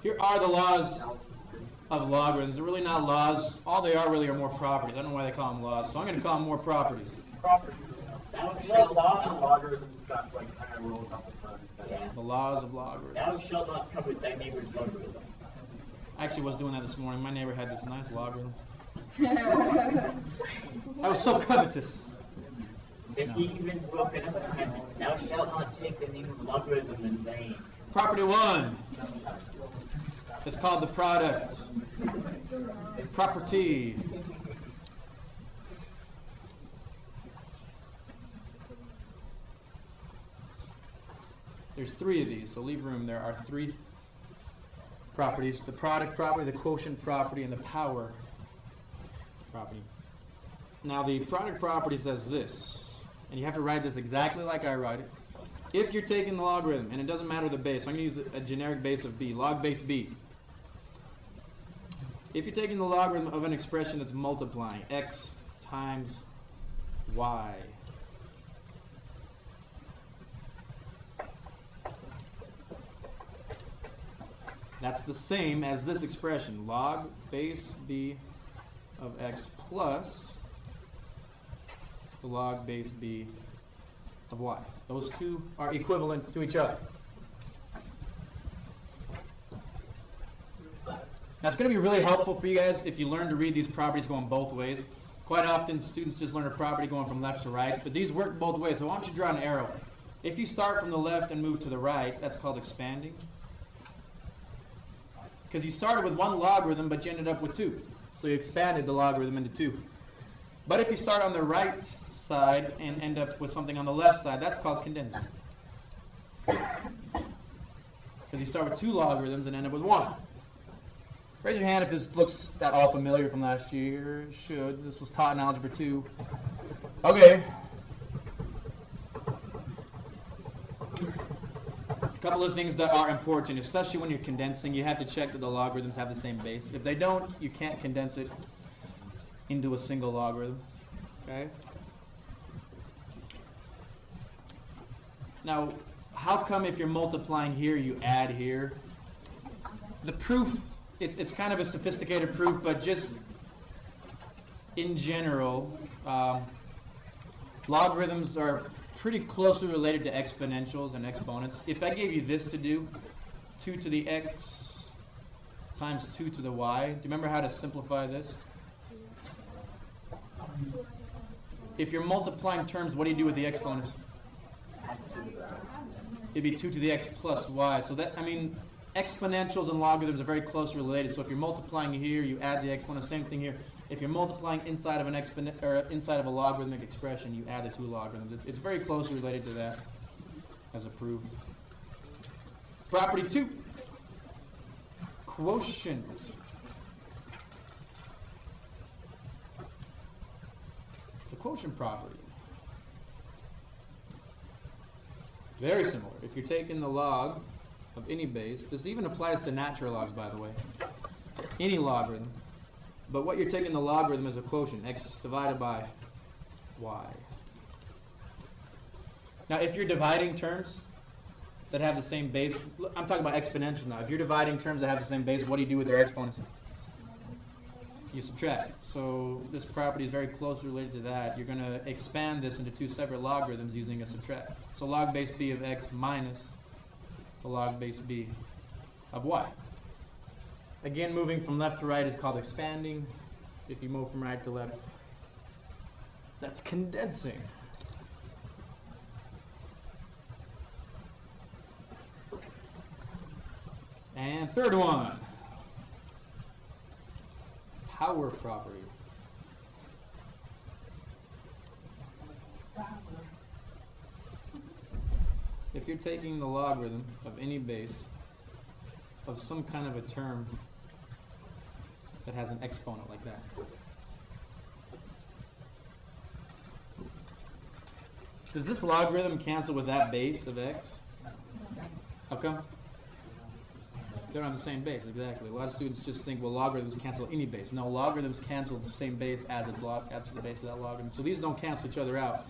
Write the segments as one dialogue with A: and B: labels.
A: Here are the laws of logarithms. They're really not laws. All they are really are more properties. I don't know why they call them laws, so I'm going to call them more properties.
B: Thou laws of logarithms got like kind of rules off the front.
A: Yeah. The laws of logarithms.
B: Thou shalt not covet thy neighbor's logarithm.
A: I actually was doing that this morning. My neighbor had this nice logarithm. I was so covetous.
B: If he even broke another commandment, thou shalt not take the name of logarithm in vain.
A: Property 1. It's called the product. Property. There's 3 of these, so leave room. There are 3 properties: the product property, the quotient property, and the power property. Now the product property says this, and you have to write this exactly like I write it. If you're taking the logarithm, and it doesn't matter the base, so I'm going to use a generic base of b, log base b. If you're taking the logarithm of an expression that's multiplying, x times y, that's the same as this expression, log base b of x plus the log base b of y. Those two are equivalent to each other. Now it's going to be really helpful for you guys if you learn to read these properties going both ways. Quite often students just learn a property going from left to right, but these work both ways, so why don't you draw an arrow. If you start from the left and move to the right, that's called expanding. Because you started with 1 logarithm, but you ended up with 2. So you expanded the logarithm into 2. But if you start on the right side and end up with something on the left side, that's called condensing. Because you start with 2 logarithms and end up with 1. Raise your hand if this looks at all familiar from last year. It should. This was taught in Algebra 2. Okay. A couple of things that are important, especially when you're condensing. You have to check that the logarithms have the same base. If they don't, you can't condense it into a single logarithm. Okay? Now, how come if you're multiplying here, you add here? The proof, it's kind of a sophisticated proof, but just in general, logarithms are pretty closely related to exponentials and exponents. If I gave you this to do, 2 to the x times 2 to the y, do you remember how to simplify this? If you're multiplying terms, what do you do with the exponents? It'd be 2 to the x plus y. So that, I mean, exponentials and logarithms are very closely related. So if you're multiplying here, you add the exponent. Same thing here. If you're multiplying inside of an exponent or inside of a logarithmic expression, you add the 2 logarithms. It's very closely related to that as a proof. Property 2, quotient. The quotient property. Very similar. If you're taking the log of any base, this even applies to natural logs, by the way. Any logarithm. But what you're taking the logarithm is a quotient, x divided by y. Now, if you're dividing terms that have the same base, I'm talking about exponentials now. If you're dividing terms that have the same base, what do you do with their exponents? You subtract. So this property is very closely related to that. You're going to expand this into 2 separate logarithms using a subtract. So log base b of x minus the log base b of y. Again, moving from left to right is called expanding. If you move from right to left, that's condensing. And third one, power property. If you're taking the logarithm of any base of some kind of a term that has an exponent like that, does this logarithm cancel with that base of x? How come? They don't have the same base, exactly. A lot of students just think, well, logarithms cancel any base. No, logarithms cancel the same base as its that's the base of that logarithm. So these don't cancel each other out.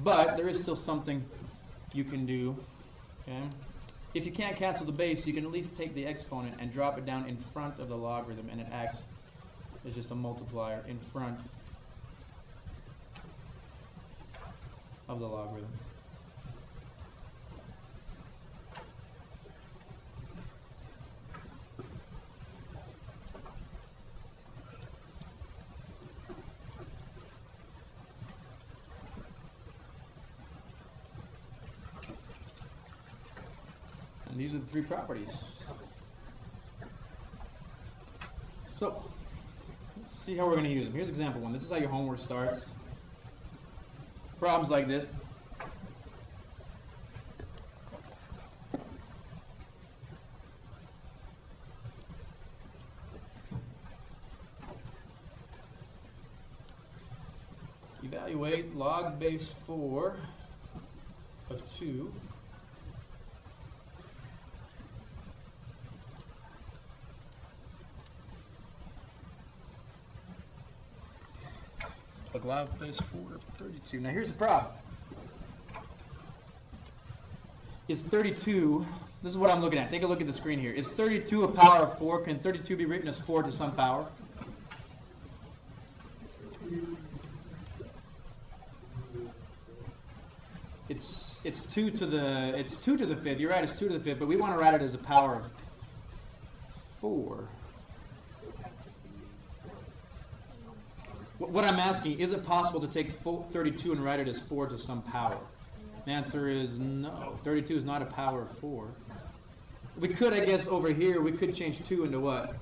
A: But there is still something you can do. Okay? if you can't cancel the base, you can at least take the exponent and drop it down in front of the logarithm, and it acts as just a multiplier in front of the logarithm. And these are the three properties. So, let's see how we're going to use them. Here's example one. This is how your homework starts. Problems like this. Evaluate log base 4 of 2 plug log base 4 of 32. Now here's the problem. Is 32, this is what I'm looking at. Take a look at the screen here. Is 32 a power of 4? Can 32 be written as 4 to some power? It's 2 to the 5th. You're right, it's 2 to the 5th, but we want to write it as a power of 4. What I'm asking, is it possible to take 32 and write it as 4 to some power? The answer is no. 32 is not a power of 4. We could, I guess, over here, we could change 2 into what?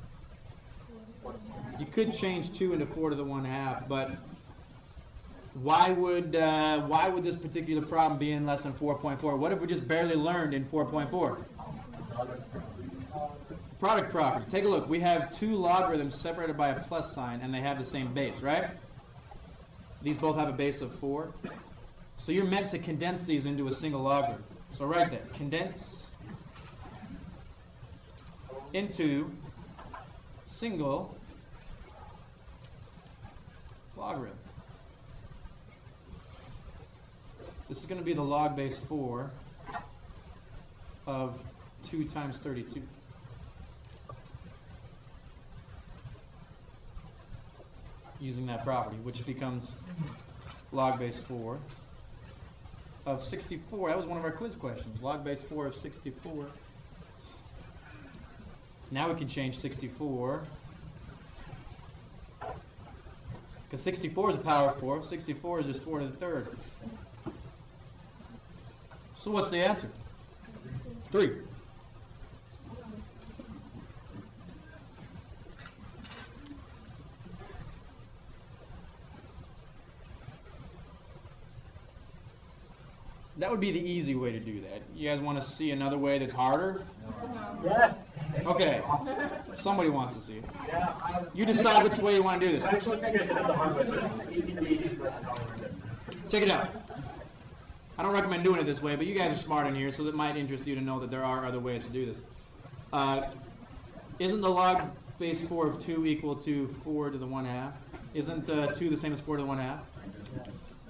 A: You could change 2 into 4 to the 1/2, but why would this particular problem be in lesson 4.4? What if we just barely learned in 4.4? Product property. Take a look. We have two logarithms separated by a plus sign, and they have the same base, right? These both have a base of 4. So you're meant to condense these into a single logarithm. So right there, condense into single logarithm. This is going to be the log base 4 of 2 times 32. Using that property, which becomes log base 4 of 64. That was one of our quiz questions. Log base 4 of 64. Now we can change 64. Because 64 is a power of 4. 64 is just 4 to the 3rd. So what's the answer? 3. That would be the easy way to do that. You guys want to see another way that's harder?
C: Yes.
A: Okay. Somebody wants to see it. You decide which way you want to do this.
C: Actually, take it the hard way, but it's easy to use. That's how we're doing it.
A: Check it out. I don't recommend doing it this way, but you guys are smart in here, so that might interest you to know that there are other ways to do this. Isn't the log base 4 of 2 equal to 4 to the 1/2? Isn't 2 the same as 4 to the 1/2?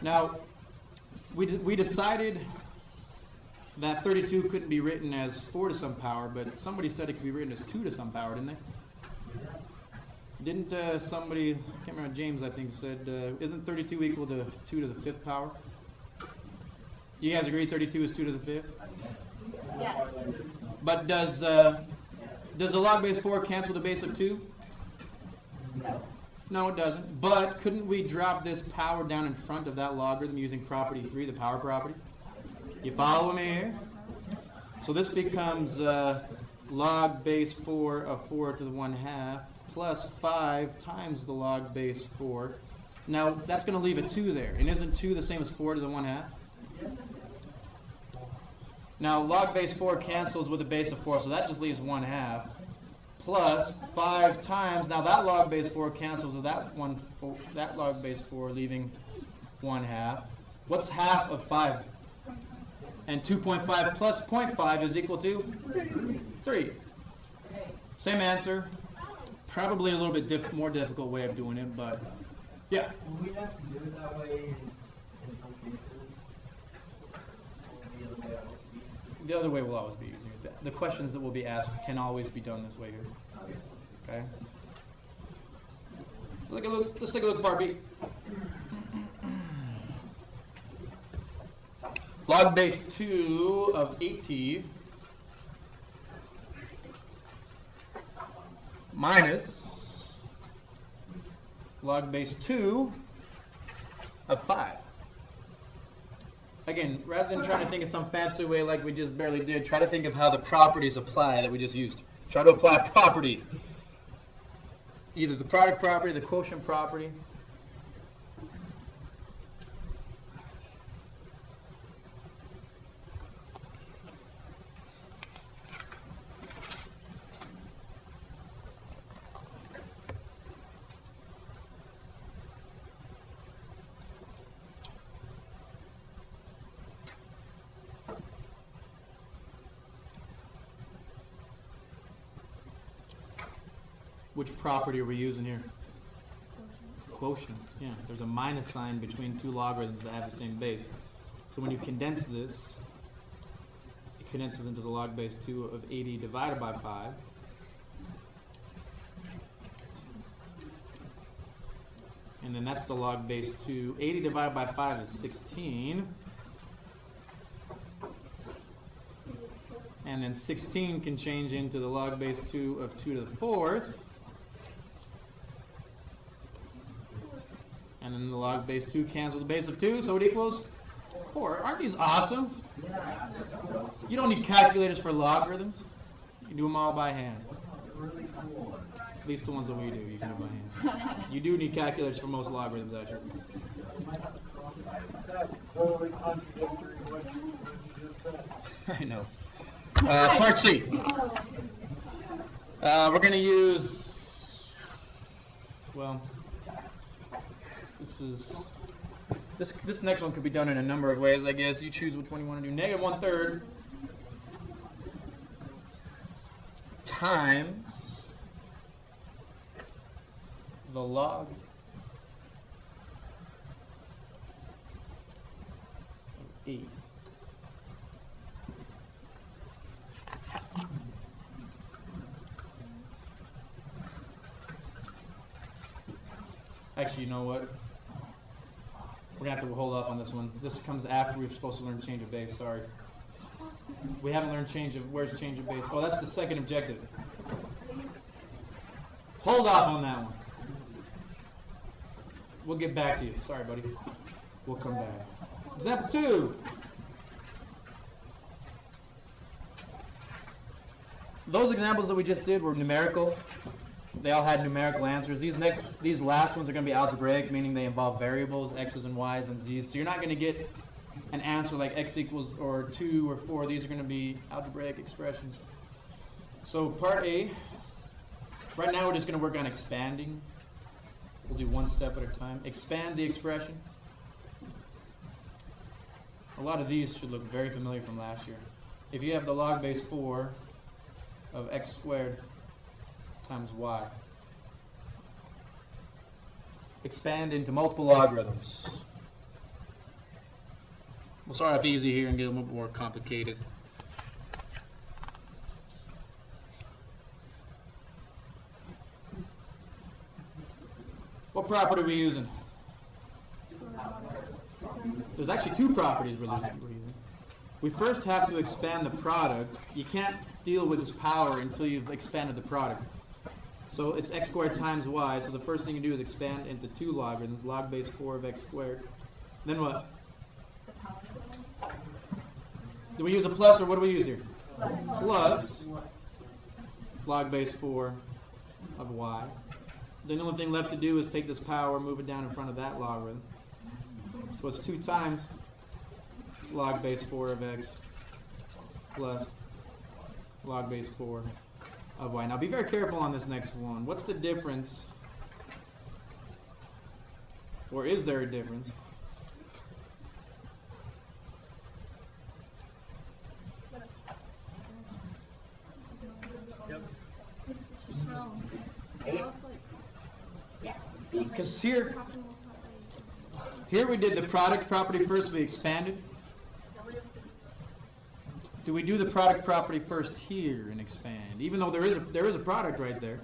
A: Now, we decided that 32 couldn't be written as 4 to some power, but somebody said it could be written as 2 to some power, didn't they? Didn't somebody, I can't remember, James I think said, isn't 32 equal to 2 to the 5th power? You guys agree 32 is 2 to the 5th?
D: Yes.
A: But does the log base 4 cancel the base of 2? No, it doesn't. But couldn't we drop this power down in front of that logarithm using property 3, the power property? You follow me here? So this becomes log base 4 of 4 to the 1/2 plus 5 times the log base 4. Now, that's going to leave a 2 there. And isn't 2 the same as 4 to the 1/2? Now, log base 4 cancels with a base of 4, so that just leaves 1/2. Plus 5 times, now that log base 4 cancels with that log base 4, leaving 1/2. What's half of 5? And 2.5 plus 0.5 is equal to 3. Same answer. Probably a little bit more difficult way of doing it, but yeah.
E: Will we have to do it that way in some cases?
A: The other way will always be easier. the questions that will be asked can always be done this way here. Okay? Let's take a look at part B. Log base 2 of AT minus log base 2 of 5. Again, rather than trying to think of some fancy way like we just barely did, try to think of how the properties apply that we just used. Try to apply property. Either the product property, the quotient property. Which property are we using here? Quotient. Yeah, there's a minus sign between two logarithms that have the same base. So when you condense this, it condenses into the log base 2 of 80 divided by 5. And then that's the log base 2. 80 divided by 5 is 16. And then 16 can change into the log base 2 of 2 to the 4th. And then the log base 2 cancels the base of 2, so it equals 4. Aren't these awesome? You don't need calculators for logarithms. You can do them all by hand. At least the ones that we do, you can do by hand. You do need calculators for most logarithms, actually.
C: Totally contradictory what you just said.
A: I know. Part C. We're going to use, well, this next one could be done in a number of ways, I guess. You choose which one you want to do. Negative 1/3 times the log of 8. Actually, you know what? We're going to have to hold up on this one. This comes after we're supposed to learn change of base. Sorry. We haven't learned change of, where's change of base? Oh, that's the second objective. Hold up on that one. We'll get back to you. Sorry, buddy. We'll come back. Example 2. Those examples that we just did were numerical. They all had numerical answers. These last ones are going to be algebraic, meaning they involve variables, x's and y's and z's. So you're not going to get an answer like x equals or 2 or 4. These are going to be algebraic expressions. So part A, right now we're just going to work on expanding. We'll do one step at a time. Expand the expression. A lot of these should look very familiar from last year. If you have the log base 4 of x squared times y. Expand into multiple logarithms. We'll start off easy here and get a little more complicated. What property are we using? There's actually two properties we're using. We first have to expand the product. You can't deal with this power until you've expanded the product. So it's x squared times y. So the first thing you do is expand into two logarithms, log base 4 of x squared. Then what? Do we use a plus or what do we use here? Plus log base 4 of y. Then the only thing left to do is take this power, move it down in front of that logarithm. So it's 2 times log base 4 of x plus log base 4 of y. Now be very careful on this next one. What's the difference? Or is there a difference? Because here we did the product property first, we expanded. Do we do the product property first here and expand? Even though there is a product right there.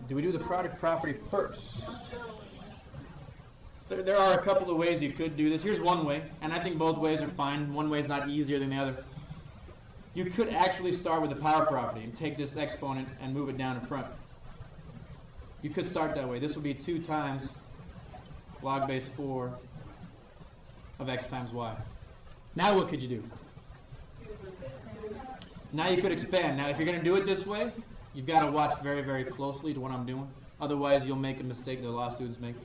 A: Do we do the product property first? There are a couple of ways you could do this. Here's one way, and I think both ways are fine. One way is not easier than the other. You could actually start with the power property and take this exponent and move it down in front. You could start that way. This will be 2 times log base 4 of x times y. Now what could you do? Now you could expand. Now if you're going to do it this way, you've got to watch very, very closely to what I'm doing. Otherwise you'll make a mistake that a lot of students make.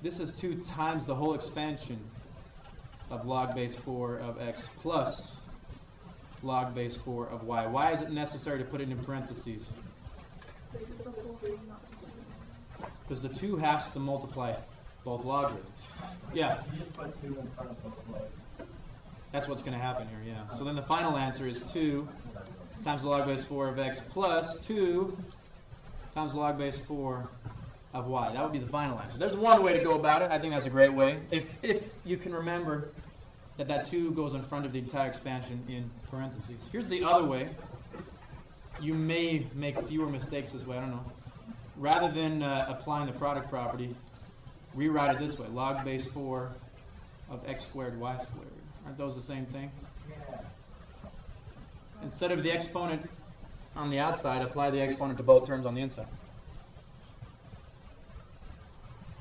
A: This is 2 times the whole expansion of log base 4 of x plus log base 4 of y. Why is it necessary to put it in parentheses? Because the 2 has to multiply both logarithms. Yeah.
E: You just put 2 in front of both logs.
A: That's what's going to happen here, yeah. So then the final answer is 2 times the log base 4 of x plus 2 times the log base 4 of y. That would be the final answer. There's one way to go about it. I think that's a great way. If you can remember that 2 goes in front of the entire expansion in parentheses. Here's the other way. You may make fewer mistakes this way. I don't know. Rather than applying the product property, rewrite it this way. Log base 4 of x squared y squared. Aren't those the same thing?
E: Yeah.
A: Instead of the exponent on the outside, apply the exponent to both terms on the inside.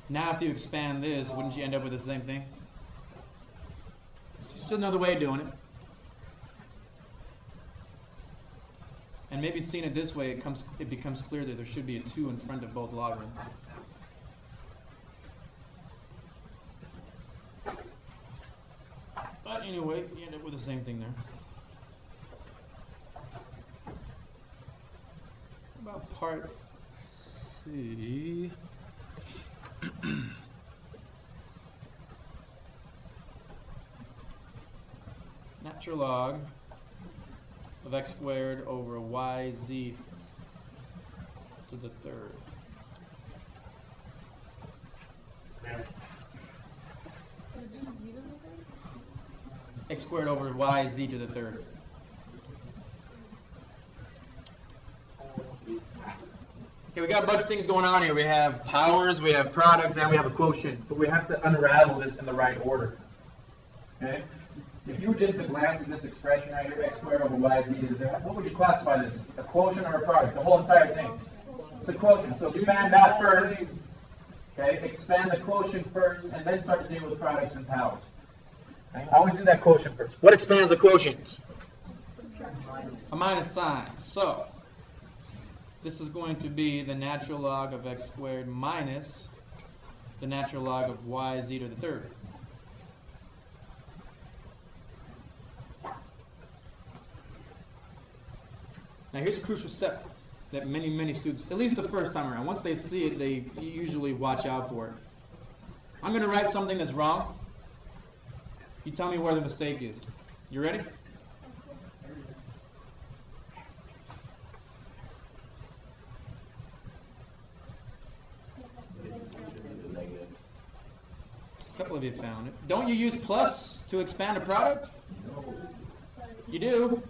A: Now if you expand this, wouldn't you end up with the same thing? It's just another way of doing it. And maybe seeing it this way, it becomes clear that there should be a 2 in front of both logarithms. But anyway, you end up with the same thing there. What about part C? Natural log of x squared over yz to the third. X squared over yz to the third. Okay, we got a bunch of things going on here. We have powers, we have products, and we have a quotient. But we have to unravel this in the right order. Okay? If you were just to glance at this expression right here, x squared over yz to the third, what would you classify this? A quotient or a product? The whole entire thing. It's a quotient. So expand that first. Okay? Expand the quotient first, and then start to deal with products and powers. Okay? Always do that quotient first. What expands a quotient? A minus sign. So this is going to be the natural log of x squared minus the natural log of yz to the third. Now here's a crucial step that many students, at least the first time around, once they see it, they usually watch out for it. I'm going to write something that's wrong. You tell me where the mistake is. You ready? A couple of you found it. Don't you use plus to expand a product? You do.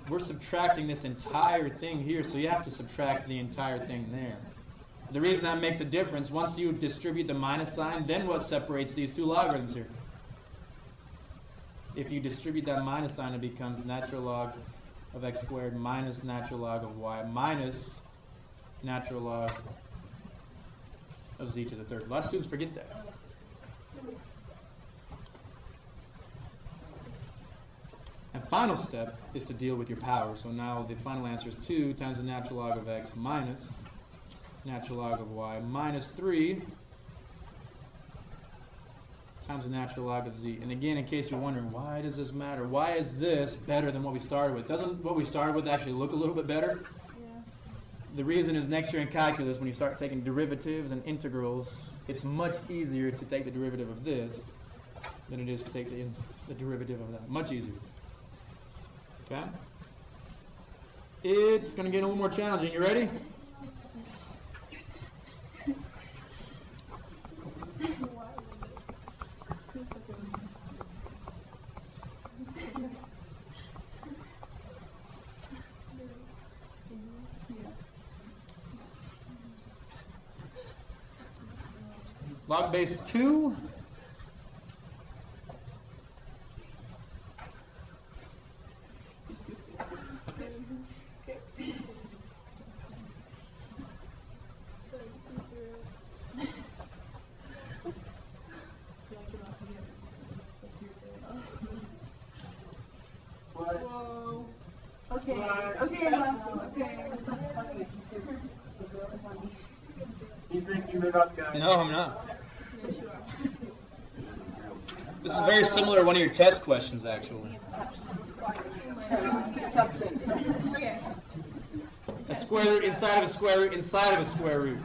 A: We're subtracting this entire thing here, so you have to subtract the entire thing there. The reason that makes a difference, once you distribute the minus sign, then what separates these two logarithms here? If you distribute that minus sign, it becomes natural log of x squared minus natural log of y minus natural log of z to the third. A lot of students forget that. And final step is to deal with your power. So now the final answer is 2 times the natural log of x minus natural log of y minus 3 times the natural log of z. And again, in case you're wondering, why does this matter? Why is this better than what we started with? Doesn't what we started with actually look a little bit better? Yeah. The reason is next year in calculus, when you start taking derivatives and integrals, it's much easier to take the derivative of this than it is to take the derivative of that. Much easier. Okay? It's going to get a little more challenging. You ready? Log base 2.
D: Whoa. Okay. Okay.
C: You think you live up, guys?
A: No, I'm not. This is very similar to one of your test questions, actually.
D: Okay.
A: A square root inside of a square root inside of a square root.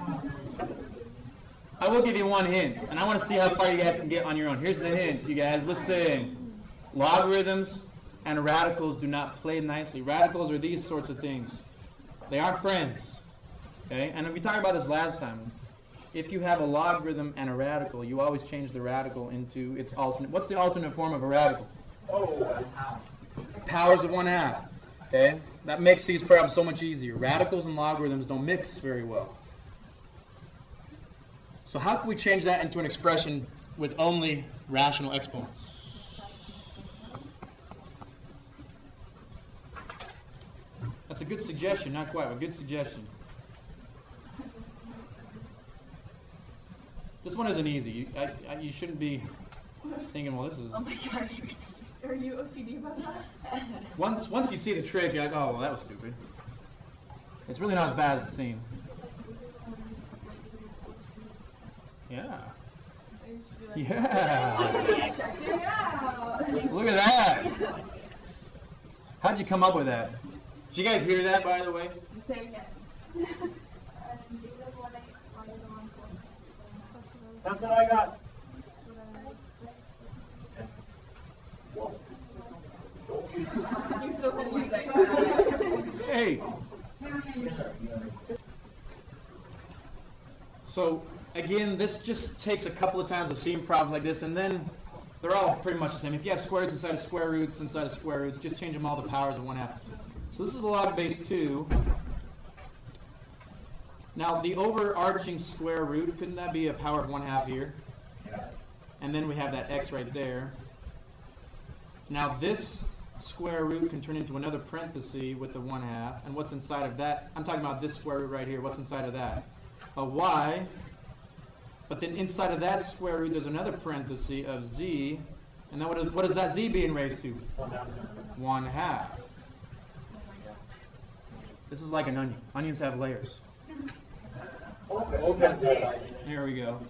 A: I will give you one hint, and I want to see how far you guys can get on your own. Here's the hint, you guys. Listen. Logarithms and radicals do not play nicely. Radicals are these sorts of things. They aren't friends. Okay? And we talked about this last time. If you have a logarithm and a radical, you always change the radical into its alternate. What's the alternate form of a radical?
C: Oh,
A: Powers of 1/2. Okay? That makes these problems so much easier. Radicals and logarithms don't mix very well. So how can we change that into an expression with only rational exponents? That's a good suggestion, not quite, but a good suggestion. This one isn't easy. You shouldn't be thinking, well, this is...
D: Oh my gosh, are you OCD about that?
A: Once you see the trick, you're like, oh, well, that was stupid. It's really not as bad as it seems. Yeah. Yeah. Look at that. How'd you come up with that? Did you guys hear that, by the way?
D: Say it again.
C: that's what I got.
D: You still confused that.
A: Hey. So, again, this just takes a couple of times of seeing problems like this, and then they're all pretty much the same. If you have square roots inside of square roots inside of square roots, just change them all to powers of 1/2. So this is the log base 2. Now, the overarching square root, couldn't that be a power of 1/2 here? And then we have that x right there. Now, this square root can turn into another parenthesis with the 1/2. And what's inside of that? I'm talking about this square root right here. What's inside of that? A y. But then inside of that square root, there's another parenthesis of z. And then what is that z being raised to? 1/2. This is like an onion. Onions have layers. There we go.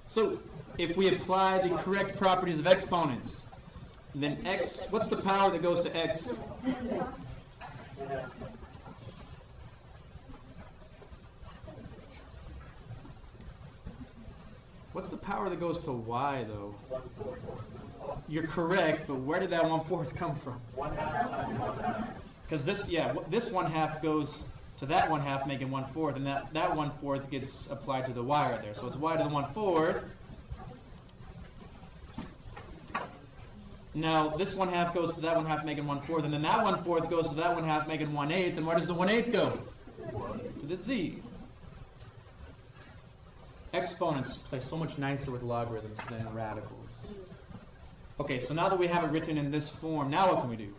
A: So, if we apply the correct properties of exponents, then x, what's the power that goes to x? What's the power that goes to y, though? You're correct, but where did that 1/4 come from? Because this 1/2 goes to that 1/2, making 1/4, and that 1/4 gets applied to the y right there. So it's y to the 1/4. Now this 1/2 goes to that 1/2, making 1/4, and then that 1/4 goes to that 1/2, making 1/8. And where does the 1/8 go? To the z. Exponents play so much nicer with logarithms than radicals. Okay, so now that we have it written in this form, now what can we do?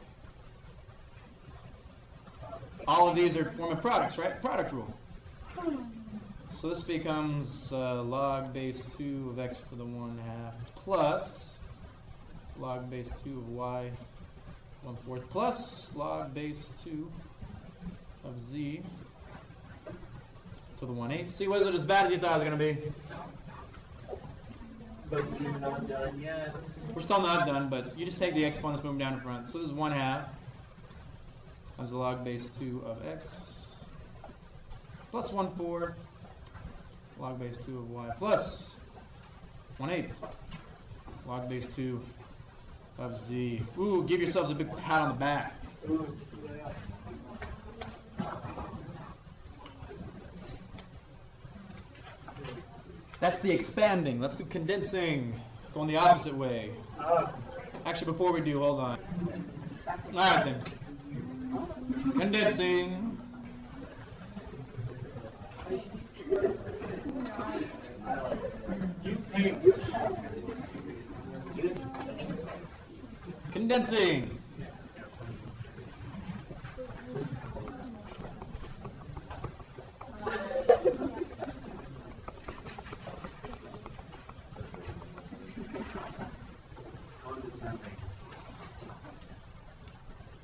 A: All of these are forming products, right? Product rule. So this becomes log base 2 of x to the 1/2 plus log base 2 of y 1/4 plus log base 2 of z to the 1/8. See, was it as bad as you thought it was going to be?
C: But you're not done yet.
A: We're still not done, but you just take the exponents, move them down in front. So this is 1/2 times the log base 2 of x plus 1/4 log base 2 of y plus 1/8 log base 2 of z. Ooh, give yourselves a big pat on the back. That's the expanding. Let's do condensing. Going the opposite way. Actually, before we do, hold on. All right, then. Condensing. Condensing.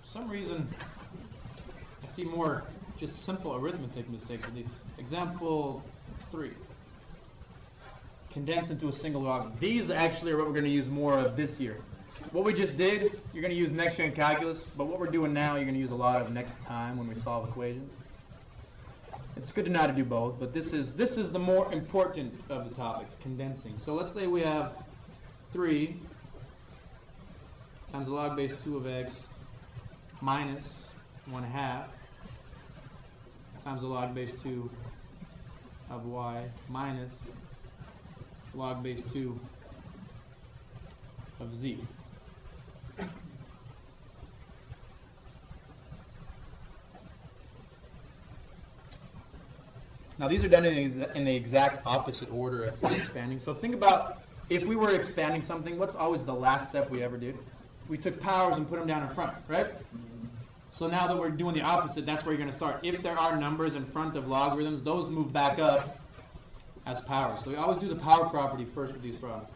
A: For some reason, I see more just simple arithmetic mistakes. Example 3. Condense into a single log. These actually are what we're going to use more of this year. What we just did, you're going to use next year in calculus, but what we're doing now, you're going to use a lot of next time when we solve equations. It's good to know how to do both, but this is the more important of the topics, condensing. So let's say we have 3 times the log base 2 of x minus 1/2 times the log base 2 of y minus log base 2 of z. Now these are done in the exact opposite order of expanding. So think about if we were expanding something, what's always the last step we ever did? We took powers and put them down in front, right? So now that we're doing the opposite, that's where you're going to start. If there are numbers in front of logarithms, those move back up as powers. So we always do the power property first with these problems.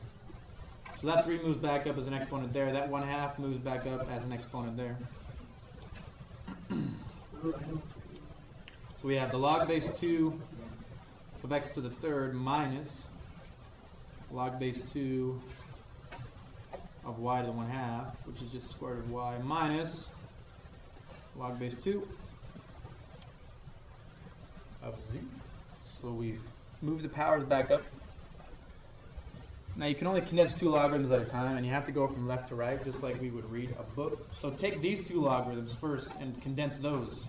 A: So that 3 moves back up as an exponent there. That 1/2 moves back up as an exponent there. So we have the log base 2 of x to the 3rd minus log base 2 of y to the 1/2, which is just square root of y, minus log base 2 of z. So we've moved the powers back up. Now you can only condense 2 logarithms at a time, and you have to go from left to right, just like we would read a book. So take these 2 logarithms first and condense those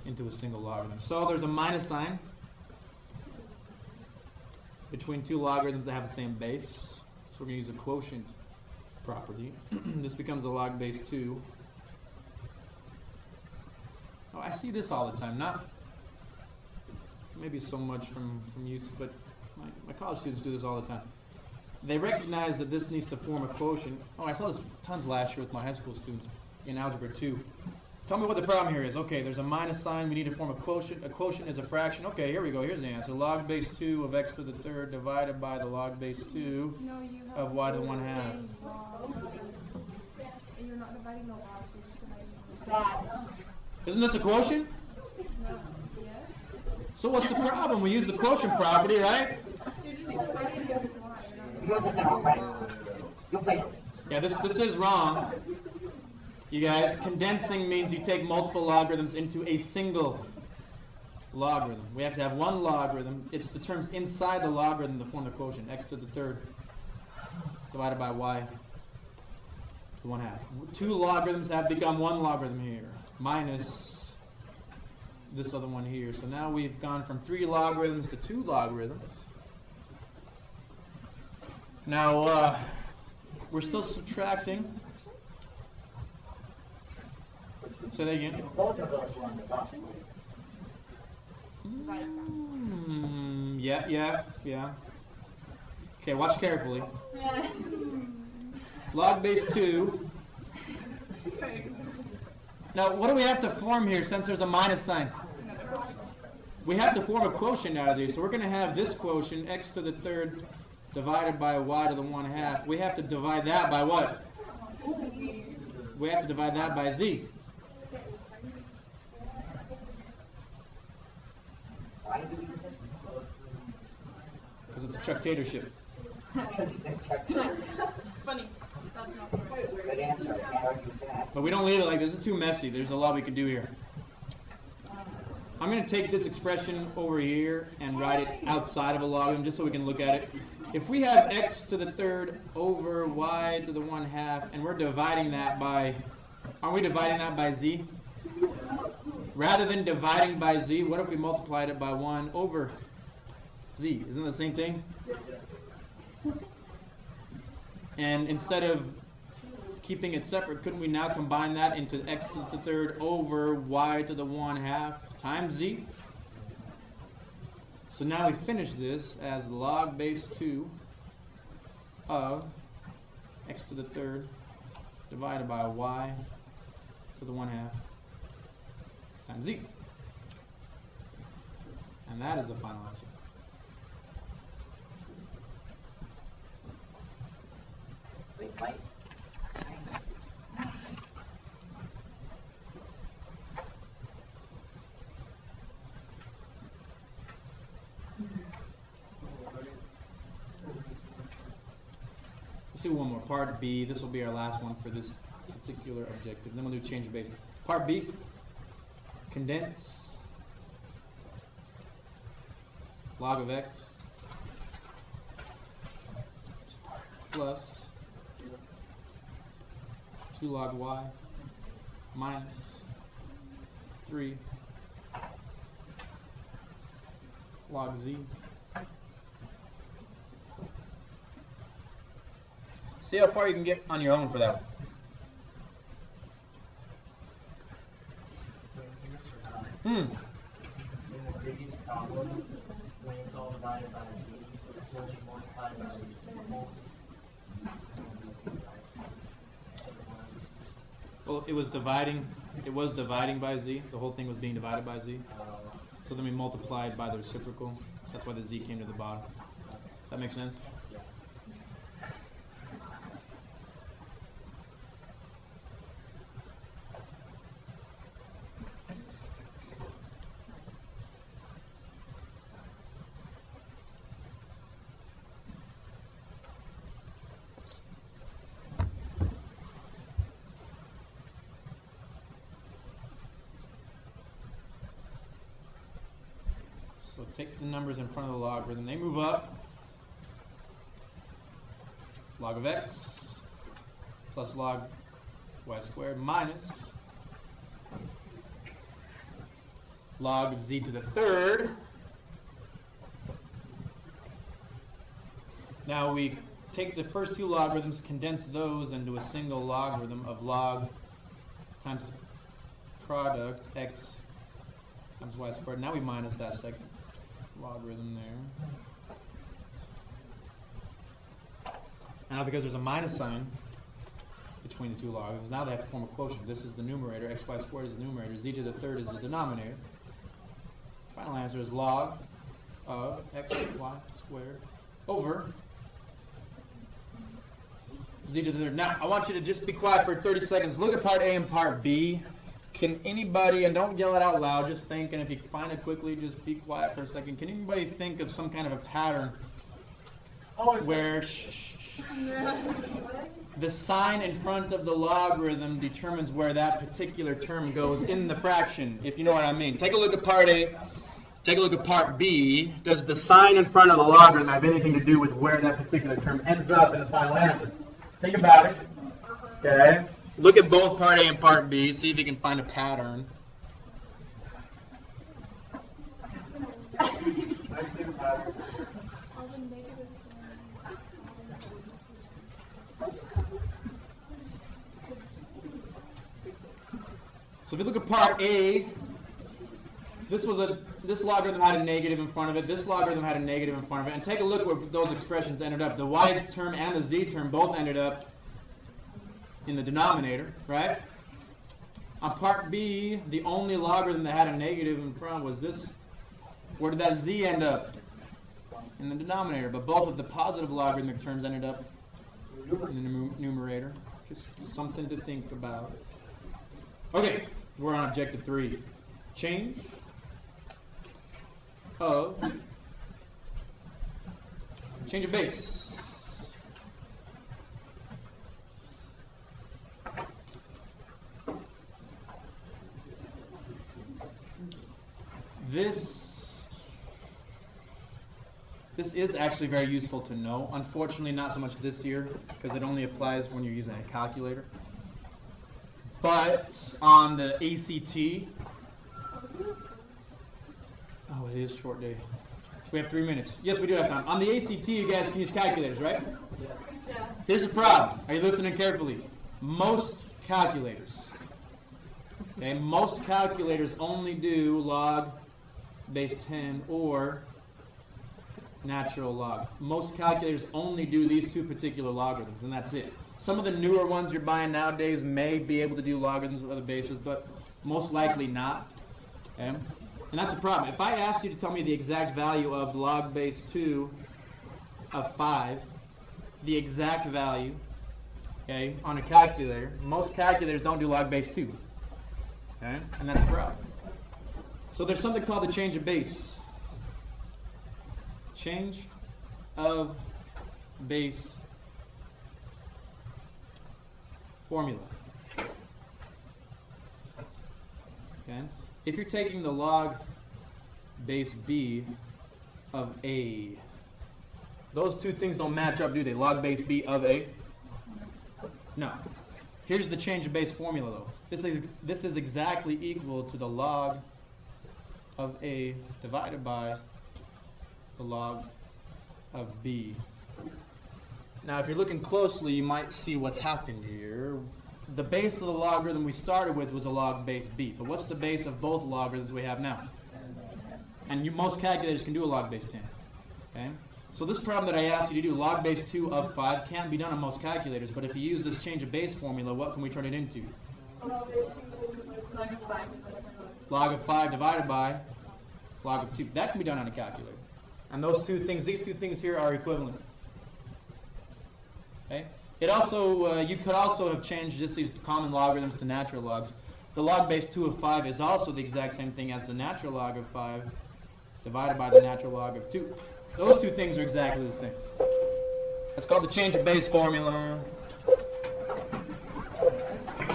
A: into a single logarithm. So there's a minus sign between 2 logarithms that have the same base. So we're going to use a quotient property. This becomes a log base 2. Oh, I see this all the time. Not maybe so much from use, but my college students do this all the time. They recognize that this needs to form a quotient. Oh, I saw this tons last year with my high school students in Algebra 2. Tell me what the problem here is. Okay, there's a minus sign. We need to form a quotient. A quotient is a fraction. Okay, here we go. Here's the answer. Log base 2 of x to the 3rd divided by the log base 2 of y to the 1/2.
D: You're not dividing the logs, you're just dividing the logs.
A: Isn't this a quotient?
D: No. Yes.
A: So what's the problem? We use the quotient property, right?
D: You're just dividing against y.
B: You wasn't there already. You failed.
A: Yeah, this is wrong. You guys, condensing means you take multiple logarithms into a single logarithm. We have to have one logarithm. It's the terms inside the logarithm that form the quotient. X to the 3rd divided by y to the 1/2. 2 logarithms have become one logarithm here, minus this other one here. So now we've gone from 3 logarithms to 2 logarithms. Now, we're still subtracting. Say that again.
B: Both of those were on the top.
A: Yeah. Okay, watch carefully. Log base 2. Now, what do we have to form here since there's a minus sign? We have to form a quotient out of these. So we're going to have this quotient, x to the 3rd divided by y to the 1/2. We have to divide that by what? We have to divide that by z.
B: Why do you do this?
A: Because it's a chucktatorship.
B: Because it's a check.
D: Funny. That's not right.
B: Good answer. I can't argue that.
A: But we don't leave it like this. This is too messy. There's a lot we can do here. I'm going to take this expression over here and write it outside of a logarithm just so we can look at it. If we have x to the 3rd over y to the 1/2, and we're dividing that by, aren't we dividing that by z? Rather than dividing by z, what if we multiplied it by 1 over z? Isn't that the same thing? And instead of keeping it separate, couldn't we now combine that into x to the 3rd over y to the 1/2 times z? So now we finish this as log base 2 of x to the third divided by y to the 1/2 times z. And that is the final answer.
B: Wait, wait.
A: Let's do one more. Part B. This will be our last one for this particular objective. Then we'll do change of base. Part B. Condense log of x plus 2 log y minus 3 log z. See how far you can get on your own for that one.
E: In the previous problem, when it's all divided by z, it's only multiplied by these symbols.
A: Well, it was dividing by z. The whole thing was being divided by z. So then we multiplied by the reciprocal. That's why the z came to the bottom. Does that make sense? So take the numbers in front of the logarithm. They move up. Log of x plus log y squared minus log of z to the third. Now we take the first two logarithms, condense those into a single logarithm of log times product x times y squared. Now we minus that second logarithm there. Now because there's a minus sign between the two logarithms, now they have to form a quotient. This is the numerator, xy squared is the numerator, z to the third is the denominator. Final answer is log of xy squared over z to the third. Now, I want you to just be quiet for 30 seconds. Look at part A and part B. Can anybody, and don't yell it out loud, just think, and if you find it quickly, just be quiet for a second. Can anybody think of some kind of a pattern where the sign in front of the logarithm determines where that particular term goes in the fraction, if you know what I mean? Take a look at part A. Take a look at part B. Does the sign in front of the logarithm have anything to do with where that particular term ends up in the final answer? Think about it. Okay. Look at both part A and part B. See if you can find a pattern. So if you look at part A, this logarithm had a negative in front of it. This logarithm had a negative in front of it. And take a look where those expressions ended up. The y term and the z term both ended up in the denominator, right? On part B, the only logarithm that had a negative in front was this. Where did that z end up? In the denominator. But both of the positive logarithmic terms ended up in the numerator. Just something to think about. Okay, we're on objective 3. Change of base. This is actually very useful to know. Unfortunately, not so much this year, because it only applies when you're using a calculator. But on the ACT, oh, it is a short day. We have 3 minutes. Yes, we do have time. On the ACT, you guys can use calculators, right?
D: Yeah.
A: Here's the problem. Are you listening carefully? Most calculators, okay, most calculators only do log base 10 or natural log. Most calculators only do these two particular logarithms, and that's it. Some of the newer ones you're buying nowadays may be able to do logarithms of other bases, but most likely not. Okay? And that's a problem. If I asked you to tell me the exact value of log base 2 of 5, the exact value, okay, on a calculator, most calculators don't do log base 2. Okay? And that's a problem. So there's something called the change of base. Change of base formula. Okay? If you're taking the log base b of a, those two things don't match up, do they? Log base b of a? No. Here's the change of base formula, though. This is exactly equal to the log of a divided by the log of b. Now, if you're looking closely, you might see what's happened here. The base of the logarithm we started with was a log base b, but what's the base of both logarithms we have now? And most calculators can do a log base 10. Okay? So this problem that I asked you to do, log base 2 of 5, can't be done on most calculators, but if you use this change of base formula, what can we turn it into? Log of 5 divided by log of 2. That can be done on a calculator. And those two things, these two things here are equivalent. Okay? It also, you could also have changed just these common logarithms to natural logs. The log base 2 of 5 is also the exact same thing as the natural log of 5 divided by the natural log of 2. Those two things are exactly the same. That's called the change of base formula.